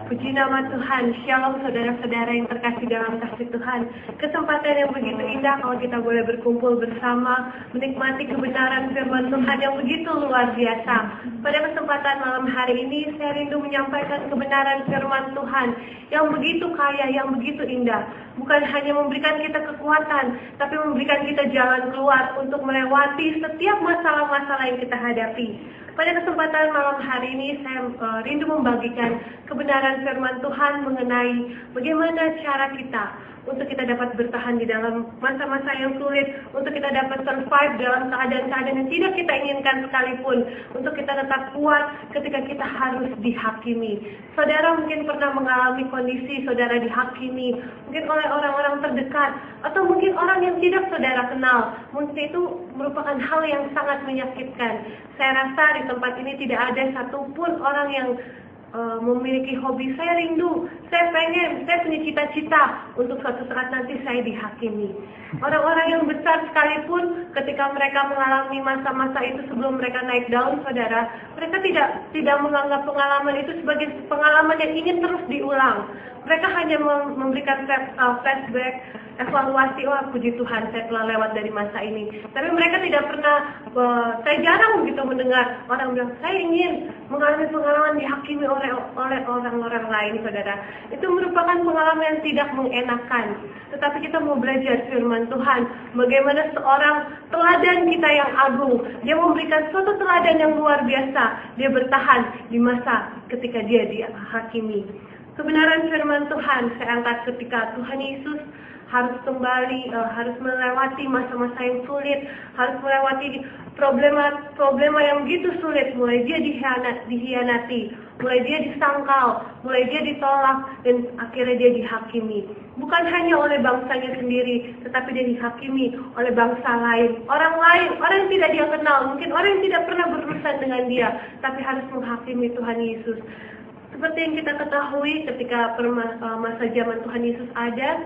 Puji nama Tuhan, Shalom saudara-saudara yang terkasih dalam kasih Tuhan. Kesempatan yang begitu indah kalau kita boleh berkumpul bersama, menikmati kebenaran firman Tuhan yang begitu luar biasa. Pada kesempatan malam hari ini, saya rindu menyampaikan kebenaran firman Tuhan yang begitu kaya, yang begitu indah. Bukan hanya memberikan kita kekuatan, tapi memberikan kita jalan keluar untuk melewati setiap masalah-masalah yang kita hadapi. Pada kesempatan malam hari ini saya rindu membagikan kebenaran firman Tuhan mengenai bagaimana cara kita untuk kita dapat bertahan di dalam masa-masa yang sulit, untuk kita dapat survive dalam keadaan-keadaan yang tidak kita inginkan sekalipun, untuk kita tetap kuat ketika kita harus dihakimi. Saudara mungkin pernah mengalami kondisi saudara dihakimi, mungkin oleh orang-orang terdekat, atau mungkin orang yang tidak saudara kenal. Mungkin itu merupakan hal yang sangat menyakitkan. Saya rasa di tempat ini tidak ada satupun orang yang memiliki hobi. Saya rindu, saya punya cita-cita untuk suatu saat nanti saya dihakimi. Orang-orang yang besar sekalipun ketika mereka mengalami masa-masa itu sebelum mereka naik daun, saudara, mereka tidak menganggap pengalaman itu sebagai pengalaman yang ingin terus diulang. Mereka hanya memberikan flashback, evaluasi, wah puji Tuhan saya telah lewat dari masa ini. Tapi mereka tidak pernah, saya jarang begitu mendengar orang bilang, saya ingin mengalami pengalaman dihakimi oleh orang-orang lain, saudara. Itu merupakan pengalaman yang tidak mengenakan. Tetapi kita mau belajar firman Tuhan, bagaimana seorang teladan kita yang agung, dia memberikan suatu teladan yang luar biasa, dia bertahan di masa ketika dia dihakimi. Kebenaran firman Tuhan saya angkat ketika Tuhan Yesus harus kembali, harus melewati masa-masa yang sulit, harus melewati problema yang begitu sulit. Mulai dia dihianati, mulai dia disangkal, mulai dia ditolak, dan akhirnya dia dihakimi. Bukan hanya oleh bangsanya sendiri, tetapi dia dihakimi oleh bangsa lain, orang yang tidak dia kenal, mungkin orang yang tidak pernah berurusan dengan dia, tapi harus menghakimi Tuhan Yesus. Seperti yang kita ketahui ketika masa zaman Tuhan Yesus ada,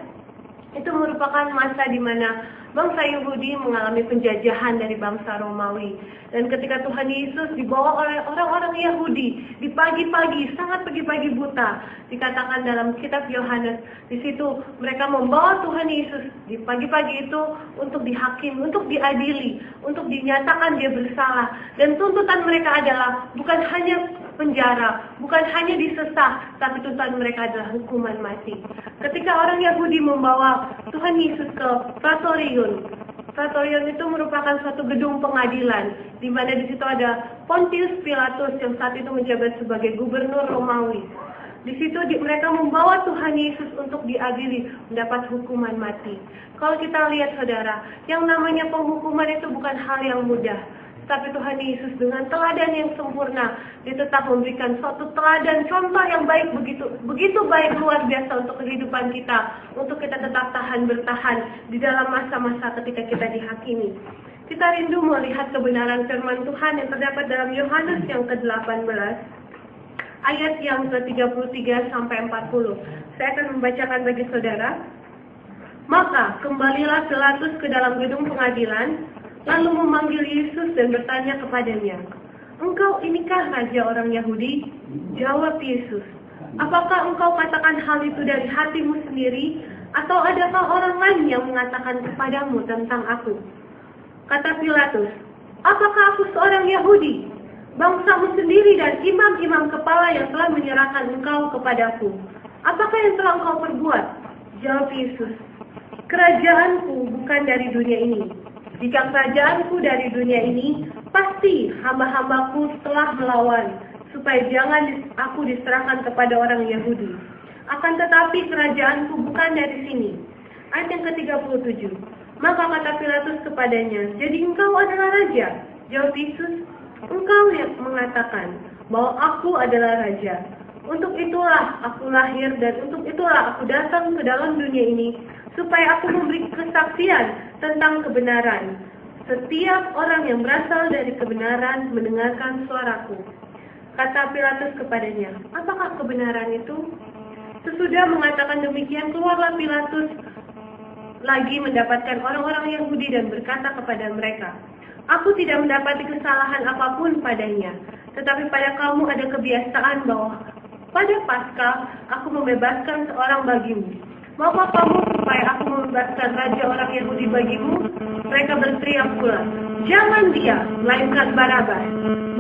itu merupakan masa di mana bangsa Yahudi mengalami penjajahan dari bangsa Romawi. Dan ketika Tuhan Yesus dibawa oleh orang-orang Yahudi di pagi-pagi, sangat pagi-pagi buta, dikatakan dalam kitab Yohanes, di situ mereka membawa Tuhan Yesus di pagi-pagi itu untuk dihakimi, untuk diadili, untuk dinyatakan dia bersalah. Dan tuntutan mereka adalah bukan hanya penjara, bukan hanya disesah, tapi tuntutan mereka adalah hukuman mati. Ketika orang Yahudi membawa Tuhan Yesus ke Praetorium itu merupakan suatu gedung pengadilan, di mana di situ ada Pontius Pilatus yang saat itu menjabat sebagai gubernur Romawi. Di situ mereka membawa Tuhan Yesus untuk diadili, mendapat hukuman mati. Kalau kita lihat saudara, yang namanya penghukuman itu bukan hal yang mudah. Tapi Tuhan Yesus dengan teladan yang sempurna, dia tetap memberikan suatu teladan, contoh yang baik, begitu baik, luar biasa untuk kehidupan kita, untuk kita tetap bertahan di dalam masa-masa ketika kita dihakimi. Kita rindu melihat kebenaran firman Tuhan yang terdapat dalam Yohanes yang ke-18, ayat yang ke-33 sampai 40. Saya akan membacakan bagi saudara. Maka kembalilah Pilatus ke dalam gedung pengadilan, lalu memanggil Yesus dan bertanya kepadanya, "Engkau inikah raja orang Yahudi?" Jawab Yesus, "Apakah engkau katakan hal itu dari hatimu sendiri, atau adakah orang lain yang mengatakan kepadamu tentang aku?" Kata Pilatus, "Apakah aku seorang Yahudi? Bangsamu sendiri dan imam-imam kepala yang telah menyerahkan engkau kepadaku. Apakah yang telah engkau perbuat?" Jawab Yesus, "Kerajaanku bukan dari dunia ini. Jika kerajaanku dari dunia ini, pasti hamba-hambaku telah melawan, supaya jangan aku diserahkan kepada orang Yahudi. Akan tetapi kerajaanku bukan dari sini." Ayat yang ke-37. Maka kata Pilatus kepadanya, "Jadi engkau adalah raja?" Jawab Yesus, "Engkau yang mengatakan bahwa aku adalah raja. Untuk itulah aku lahir dan untuk itulah aku datang ke dalam dunia ini, supaya aku memberi kesaksian tentang kebenaran. Setiap orang yang berasal dari kebenaran mendengarkan suaraku." Kata Pilatus kepadanya, "Apakah kebenaran itu?" Sesudah mengatakan demikian, keluarlah Pilatus lagi mendapatkan orang-orang Yahudi dan berkata kepada mereka, "Aku tidak mendapati kesalahan apapun padanya, tetapi pada kamu ada kebiasaan bahwa pada Paskah aku membebaskan seorang bagimu. Maukah kamu supaya aku membebaskan raja orang Yahudi bagimu? Mereka berteriak pula, jangan dia, melainkan Barabas.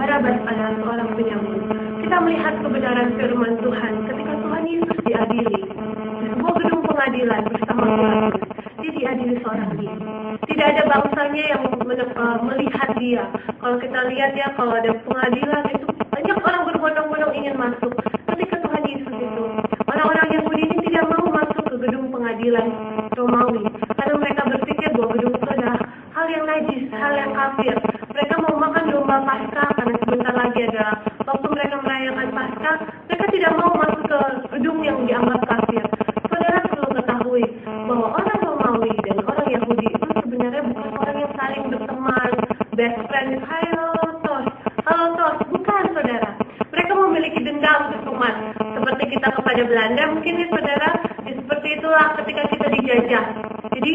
Barabas adalah seorang penyambut. Kita melihat kebenaran firman Tuhan ketika Tuhan Yesus diadili di sebuah gedung pengadilan bersama Pilatus. Dia diadili seorang diri. Tidak ada bangsanya yang melihat dia. Kalau kita lihat ya, kalau ada pengadilan itu banyak orang berbondong-bondong ingin masuk. Ketika Tuhan Yesus itu, orang-orang Yahudi ini tidak mau masuk ke gedung pengadilan Romawi karena mereka berpikir bahwa gedung itu adalah hal yang najis, hal yang kafir. Mereka mau makan domba Paskah karena sebentar lagi adalah waktu mereka merayakan Paskah. Mereka tidak mau masuk ke gedung yang dianggap kafir. Saudara perlu ketahui bahwa orang Romawi dan orang Yahudi itu sebenarnya bukan orang yang saling berteman, best friend, halo tos, bukan saudara. Mereka memiliki dendam kesumat seperti kita kepada Belanda, mungkin ya saudara. Seperti itulah ketika kita dijajah. Jadi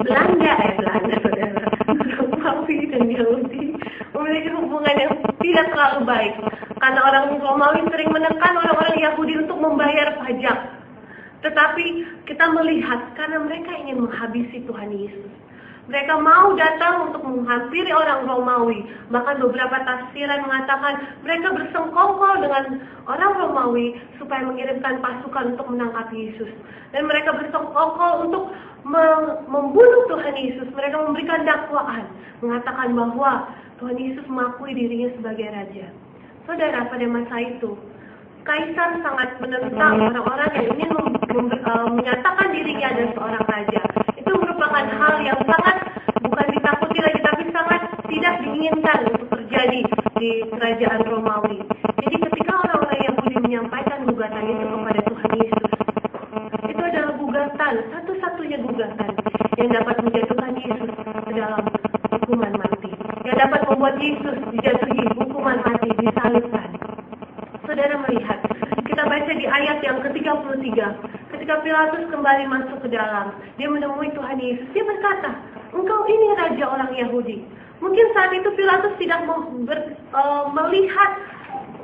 Belanda saudara, Romawi dan Yahudi memiliki hubungan yang tidak terlalu baik karena orang Romawi sering menekan orang-orang Yahudi untuk membayar pajak. Tetapi kita melihat karena mereka ingin menghabisi Tuhan Yesus. Mereka mau datang untuk menghampiri orang Romawi. Bahkan beberapa tafsiran mengatakan mereka bersengkongkol dengan orang Romawi supaya mengirimkan pasukan untuk menangkap Yesus. Dan mereka bersengkongkol untuk membunuh Tuhan Yesus. Mereka memberikan dakwaan, mengatakan bahwa Tuhan Yesus mengakui dirinya sebagai raja. Saudara, pada masa itu Kaisar sangat menentang orang-orang yang ingin menyatakan dirinya adalah seorang raja. Itu merupakan hal yang sangat bukan ditakuti lagi, tapi sangat tidak diinginkan untuk terjadi di kerajaan Romawi. Jadi ketika orang-orang Yahudi menyampaikan gugatan itu kepada Tuhan Yesus, itu adalah gugatan, satu-satunya gugatan yang dapat menjatuhkan Yesus ke dalam hukuman mati, yang dapat membuat Yesus dijatuhi hukuman mati, disalibkan. Saudara melihat, kita baca di ayat yang ke-33, ketika Pilatus kembali masuk ke dalam, dia menemui Tuhan Yesus, dia berkata, engkau ini raja orang Yahudi. Mungkin saat itu Pilatus tidak melihat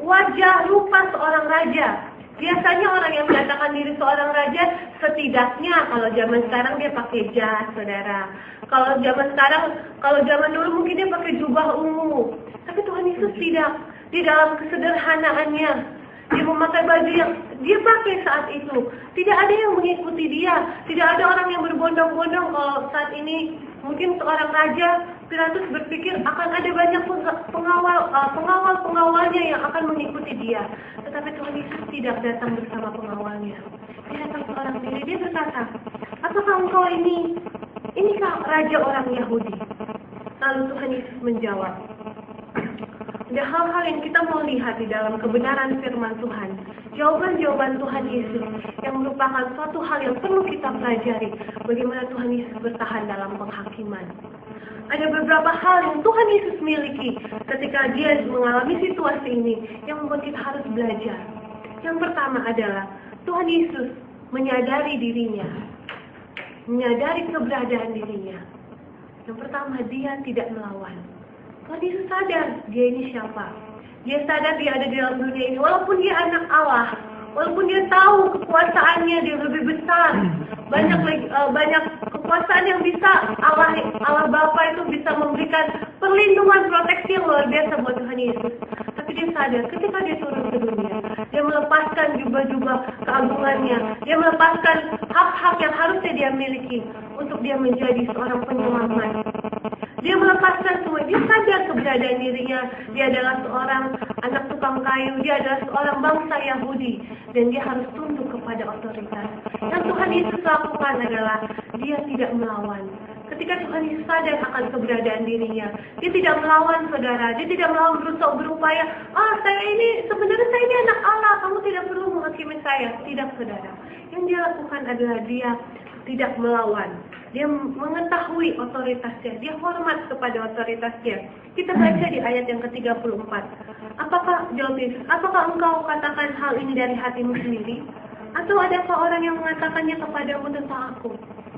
wajah rupa seorang raja. Biasanya orang yang menyatakan diri seorang raja, setidaknya kalau zaman sekarang dia pakai jas, saudara. Kalau zaman dulu mungkin dia pakai jubah ungu. Tapi Tuhan Yesus tidak. Di dalam kesederhanaannya, dia memakai baju yang dia pakai saat itu. Tidak ada yang mengikuti dia. Tidak ada orang yang berbondong-bondong. Kalau saat ini mungkin seorang raja, Pilatus berpikir akan ada banyak pengawalnya yang akan mengikuti dia. Tetapi Tuhan Yesus tidak datang bersama pengawalnya. Dia datang seorang diri. Dia berkata, apakah engkau inikah raja orang Yahudi? Lalu Tuhan Yesus menjawab. Ada hal-hal yang kita mau lihat di dalam kebenaran firman Tuhan. Jawaban-jawaban Tuhan Yesus yang merupakan suatu hal yang perlu kita pelajari. Bagaimana Tuhan Yesus bertahan dalam penghakiman. Ada beberapa hal yang Tuhan Yesus miliki ketika dia mengalami situasi ini yang membuat kita harus belajar. Yang pertama adalah Tuhan Yesus menyadari dirinya. Menyadari keberadaan dirinya. Yang pertama, dia tidak melawan. Tuhan Yesus sadar dia ini siapa. Dia sadar dia ada di dalam dunia ini. Walaupun dia anak Allah, walaupun dia tahu kekuasaannya dia lebih besar, banyak kekuasaan yang bisa Allah Bapa itu bisa memberikan perlindungan, proteksi yang luar biasa buat Tuhan Yesus. Tapi dia sadar ketika dia turun ke dunia, dia melepaskan jubah-jubah keagungannya, dia melepaskan hak-hak yang harusnya dia miliki untuk dia menjadi seorang penyelamat. Dia melepaskan semua, dia sadar keberadaan dirinya. Dia adalah seorang anak tukang kayu, dia adalah seorang bangsa Yahudi. Dan dia harus tunduk kepada otoritas. Yang Tuhan Yesus lakukan adalah, dia tidak melawan. Ketika Tuhan Yesus sadar akan keberadaan dirinya, dia tidak melawan saudara, dia tidak melawan berusaha berupaya, sebenarnya saya ini anak Allah, kamu tidak perlu menghakimi saya. Tidak saudara. Yang dia lakukan adalah dia tidak melawan. Dia mengetahui otoritasnya. Dia hormat kepada otoritasnya. Kita baca di ayat yang ke-34. Jawab Yesus, apakah engkau katakan hal ini dari hatimu sendiri? Atau adakah orang yang mengatakannya kepadamu tentang aku?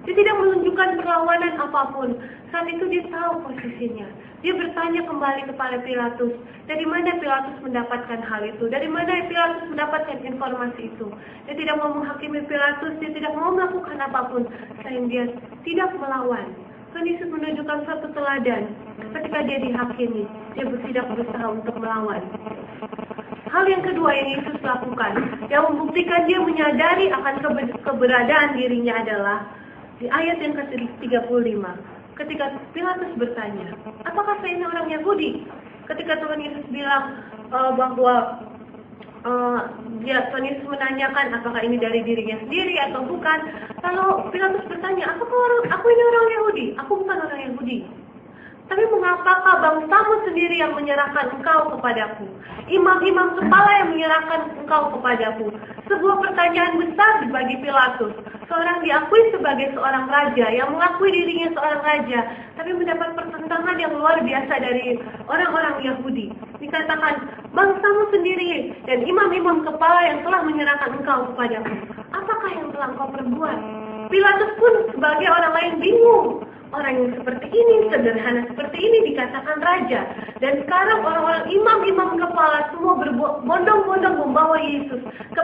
Dia tidak menunjukkan perlawanan apapun. Saat itu dia tahu posisinya. Dia bertanya kembali kepada Pilatus. Dari mana Pilatus mendapatkan hal itu? Dari mana Pilatus mendapatkan informasi itu? Dia tidak mau menghakimi Pilatus. Dia tidak mau melakukan apapun. Selain dia tidak melawan. Tuhan Yesus menunjukkan suatu teladan. Ketika dia dihakimi, dia tidak berusaha untuk melawan. Hal yang kedua yang Yesus lakukan, yang membuktikan dia menyadari akan keberadaan dirinya adalah di ayat yang ke-35. Ketika Pilatus bertanya, apakah saya ini orang Yahudi? Ketika Tuhan Yesus bilang bahwa Tuhan Yesus menanyakan apakah ini dari dirinya sendiri atau bukan. Lalu Pilatus bertanya, apakah aku ini orang Yahudi? Aku bukan orang Yahudi. Tapi mengapakah bangsamu sendiri yang menyerahkan engkau kepadaku? Imam-imam kepala yang menyerahkan engkau kepadaku? Sebuah pertanyaan besar bagi Pilatus. Seorang diakui sebagai seorang raja, yang mengakui dirinya seorang raja, tapi mendapat pertentangan yang luar biasa dari orang-orang Yahudi. Dikatakan, bangsamu sendiri dan imam-imam kepala yang telah menyerahkan engkau kepadaku. Apakah yang telah engkau perbuat? Pilatus pun sebagai orang lain bingung. Orang yang seperti ini, sederhana seperti ini dikatakan raja. Dan sekarang orang-orang imam-imam kepala semua berbondong-bondong membawa Yesus ke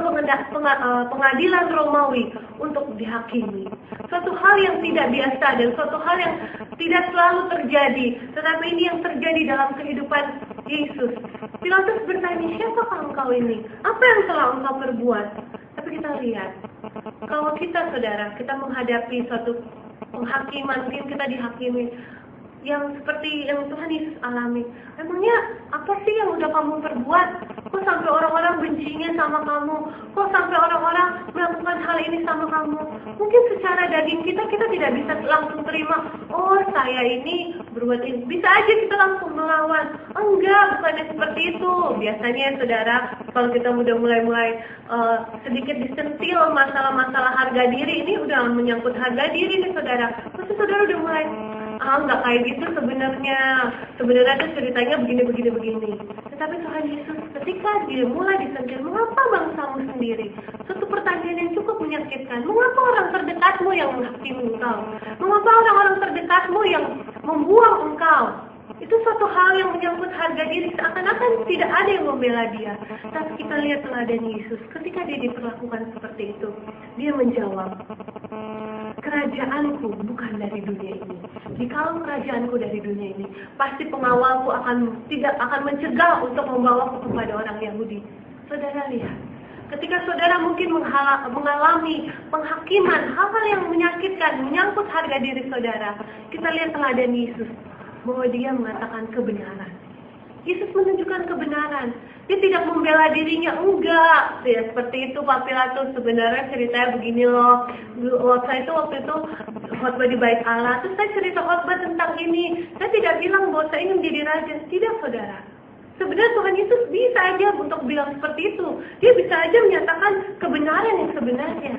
pengadilan Romawi untuk dihakimi. Suatu hal yang tidak biasa dan suatu hal yang tidak selalu terjadi. Tetapi ini yang terjadi dalam kehidupan Yesus. Pilatus bertanya, siapakah engkau ini? Apa yang telah engkau perbuat? Tapi kita lihat, kalau kita saudara, kita menghadapi suatu penghakiman, mungkin kita dihakimi yang seperti yang Tuhan Yesus alami. Emangnya apa sih yang udah kamu perbuat? Kok sampai orang-orang bencinya sama kamu? Kok sampai orang-orang melakukan hal ini sama kamu? Mungkin secara daging kita tidak bisa langsung terima. Oh, saya ini berbuat ini. Bisa aja kita langsung melawan. Enggak, bukannya seperti itu. Biasanya saudara, kalau kita udah mulai sedikit disentil masalah-masalah harga diri, ini udah menyangkut harga diri nih saudara. Pasti saudara udah mulai, nggak kayak gitu sebenarnya tuh ceritanya begini. Tetapi Tuhan Yesus ketika dia mulai disentil, mengapa bangsamu sendiri? Suatu pertanyaan yang cukup menyakitkan. Mengapa orang terdekatmu yang menghakimi engkau? Mengapa orang-orang terdekatmu yang membuang engkau? Itu suatu hal yang menyangkut harga diri, seakan-akan tidak ada yang membela dia. Tapi kita lihat teladan Yesus, ketika dia diperlakukan seperti itu, dia menjawab, kerajaanku bukan dari dunia ini. Jikalau kerajaanku dari dunia ini, pasti pengawalku tidak akan mencegah untuk membawaku kepada orang Yahudi. Saudara lihat, ketika saudara mungkin mengalami penghakiman, hal-hal yang menyakitkan, menyangkut harga diri saudara, kita lihat teladan Yesus, bahwa dia mengatakan kebenaran. Yesus menunjukkan kebenaran. Dia tidak membela dirinya, enggak. Ya, seperti itu Pak Pilatus, sebenarnya ceritanya begini loh. Waktu itu khotbah di Bait Allah, terus saya cerita khotbah tentang ini. Saya tidak bilang bahwa saya ingin menjadi raja. Tidak, saudara. Sebenarnya Tuhan Yesus bisa aja untuk bilang seperti itu. Dia bisa aja menyatakan kebenaran yang sebenarnya.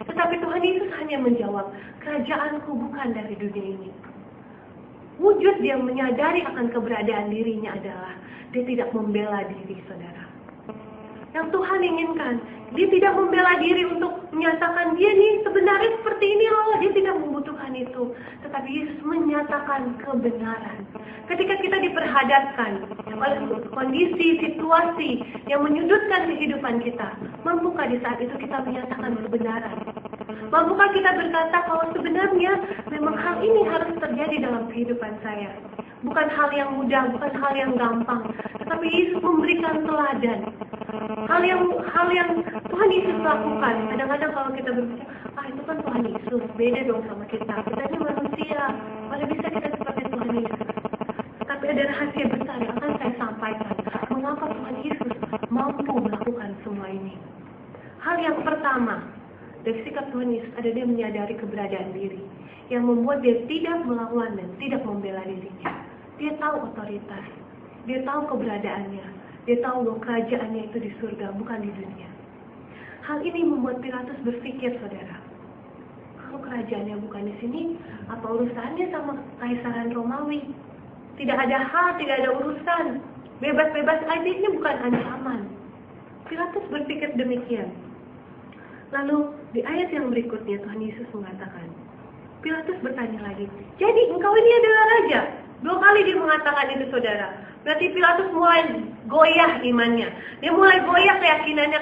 Tetapi Tuhan Yesus hanya menjawab, kerajaanku bukan dari dunia ini. Wujud dia menyadari akan keberadaan dirinya adalah dia tidak membela diri, saudara. Yang Tuhan inginkan, dia tidak membela diri untuk menyatakan dia nih sebenarnya seperti ini loh. Dia tidak membutuhkan itu. Tetapi Yesus menyatakan kebenaran. Ketika kita diperhadapkan oleh kondisi, situasi yang menyudutkan kehidupan kita, mampukah di saat itu kita menyatakan kebenaran? Mampukah kita berkata bahwa sebenarnya memang hal ini harus terjadi dalam kehidupan saya? Bukan hal yang mudah, bukan hal yang gampang, tetapi Yesus memberikan teladan. Hal yang Tuhan Yesus lakukan. Kadang-kadang kalau kita berpikir, itu kan Tuhan Yesus, beda dong sama kita. Kita ini manusia, mana bisa kita seperti Tuhan Yesus? Tapi ada rahasia besar yang akan saya sampaikan. Mengapa Tuhan Yesus mampu melakukan semua ini? Hal yang pertama, dari sikap Tuhan Yesus ada dia menyadari keberadaan diri, yang membuat dia tidak melawan dan tidak membela dirinya. Dia tahu otoritas, dia tahu keberadaannya, dia tahu bahwa kerajaannya itu di surga, bukan di dunia. Hal ini membuat Pilatus berpikir, saudara, kalau kerajaannya bukan di sini, apa urusannya sama Kaisaran Romawi? Tidak ada hal, tidak ada urusan, bebas-bebas aja, ini bukan ancaman. Pilatus berpikir demikian. Lalu di ayat yang berikutnya Tuhan Yesus mengatakan, Pilatus bertanya lagi, jadi engkau ini adalah raja? 2 kali dia mengatakan itu, saudara. Berarti Pilatus mulai goyah imannya. Dia mulai goyah keyakinannya